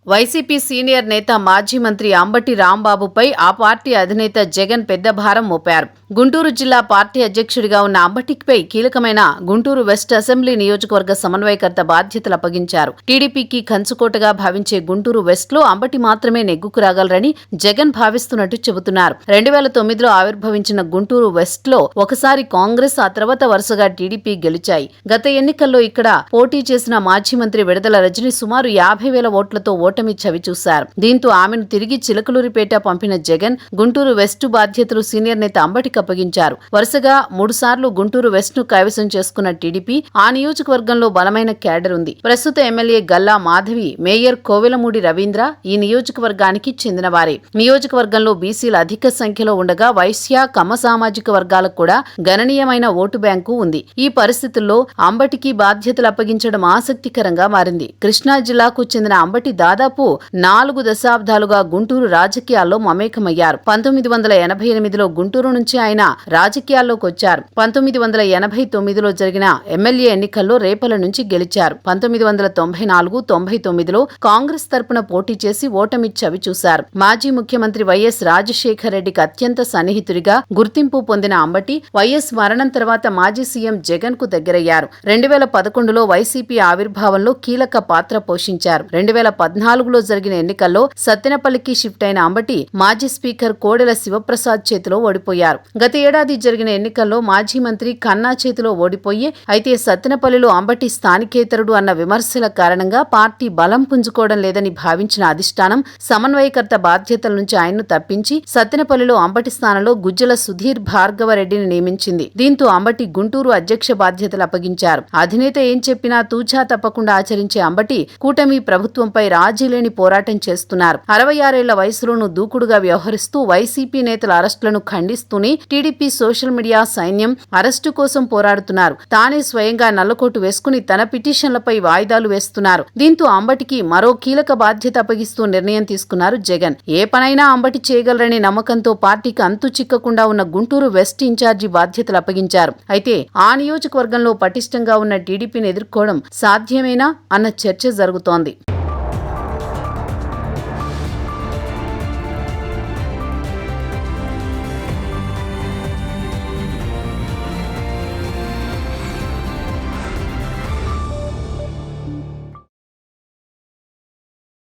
YCP senior నేత మాజీ మంత్రి అంబటి రాంబాబుపై ఆ పార్టీ అధినేత జగన్ పెద్ద భారం మోపారు. గుంటూరు జిల్లా పార్టీ అధ్యక్షుడిగా ఉన్న అంబటిపై కీలకమైన గుంటూరు వెస్ట్ అసెంబ్లీ నియోజకవర్గ సమన్వయకర్త బాధ్యతలు అప్పగించారు. టీడీపీకి కంచుకోటగా భావించే గుంటూరు వెస్ట్లో అంబటి మాత్రమే నెగ్గుకు రాగలరని జగన్ భావిస్తున్నట్టు చెబుతున్నారు. 2009లో ఆవిర్భవించిన గుంటూరు వెస్ట్లో ఒకసారి కాంగ్రెస్, ఆ తర్వాత వరుసగా టీడీపీ గెలిచాయి. గత ఎన్నికల్లో ఇక్కడ పోటీ చేసిన మాజీ మంత్రి విడదల రజని సుమారు 50,000 ఓట్లతో ఓటమి చవిచూశారు. దీంతో ఆమెను తిరిగి చిలకలూరిపేట పంపిన జగన్ గుంటూరు వెస్ట్ బాధ్యతలు సీనియర్ నేత అంబటికి అప్పగించారు. వరుసగా 3 సార్లు గుంటూరు వెస్ట్ ను కైవసం చేసుకున్న టీడీపీ ఆ నియోజకవర్గంలో బలమైన క్యాడర్ ఉంది. ప్రస్తుత ఎమ్మెల్యే గల్లా మాధవి, మేయర్ కోవెలమూడి రవీంద్ర ఈ నియోజకవర్గానికి చెందినవారే. నియోజకవర్గంలో బీసీలు అధిక సంఖ్యలో ఉండగా వైశ్య, కమ్మ సామాజిక వర్గాలకు కూడా గణనీయమైన ఓటు బ్యాంకు ఉంది. ఈ పరిస్థితుల్లో అంబటికి బాధ్యతలు అప్పగించడం ఆసక్తికరంగా మారింది. కృష్ణా జిల్లాకు చెందిన అంబటి దాదాపు 4 దశాబ్దాలుగా గుంటూరు రాజకీయాల్లో మమేకమయ్యారు. 1988లో గుంటూరు నుంచి ఆయన రాజకీయాల్లోకి వచ్చారు. 1989లో జరిగిన ఎమ్మెల్యే ఎన్నికల్లో రేపల నుంచి గెలిచారు. 1994, 99లో కాంగ్రెస్ తరపున పోటీ చేసి ఓటమి చవిచూశారు. మాజీ ముఖ్యమంత్రి వైఎస్ రాజశేఖర రెడ్డికి అత్యంత సన్నిహితుడిగా గుర్తింపు పొందిన అంబటి వైఎస్ మరణం తర్వాత మాజీ సీఎం జగన్ కు దగ్గరయ్యారు. 2011లో వైసీపీ ఆవిర్భావంలో కీలక పాత్ర పోషించారు. 2014లో జరిగిన ఎన్నికల్లో సత్తెనపల్లికి షిఫ్ట్ అయిన అంబటి మాజీ స్పీకర్ కోడెల శివప్రసాద్ చేతిలో ఓడిపోయారు. గత ఏడాది జరిగిన ఎన్నికల్లో మాజీ మంత్రి కన్నా చేతిలో ఓడిపోయి, అయితే సత్తెనపల్లిలో అంబటి స్థానికేతరుడు అన్న విమర్శల కారణంగా పార్టీ బలం పుంజుకోవడం లేదని భావించిన అధిష్టానం సమన్వయకర్త బాధ్యతల నుంచి ఆయన్ను తప్పించి సత్తెనపల్లిలో అంబటి స్థానంలో గుజ్జల సుధీర్ భార్గవరెడ్డిని నియమించింది. దీంతో అంబటి గుంటూరు అధ్యక్ష బాధ్యతలు అప్పగించారు. అధినేత ఏం చెప్పినా తూచా తప్పకుండా ఆచరించే అంబటి కూటమి ప్రభుత్వంపై రాజీలేని పోరాటం చేస్తున్నారు. 66 ఏళ్ల వయసులోనూ దూకుడుగా వ్యవహరిస్తూ వైసీపీ నేతల అరెస్టులను ఖండిస్తూనే టీడీపీ సోషల్ మీడియా సైన్యం అరెస్టు కోసం పోరాడుతున్నారు. తానే స్వయంగా నల్లకోటు వేసుకుని తన పిటిషన్లపై వాయిదాలు వేస్తున్నారు. దీంతో అంబటికి మరో కీలక బాధ్యత అప్పగిస్తూ నిర్ణయం తీసుకున్నారు జగన్. ఏ పనైనా అంబటి చేయగలరనే నమ్మకంతో పార్టీకి అంతు చిక్కకుండా ఉన్న గుంటూరు వెస్ట్ ఇన్ఛార్జి బాధ్యతలు అప్పగించారు. అయితే ఆ నియోజకవర్గంలో పటిష్టంగా ఉన్న టీడీపీని ఎదుర్కోవడం సాధ్యమేనా అన్న చర్చ జరుగుతోంది.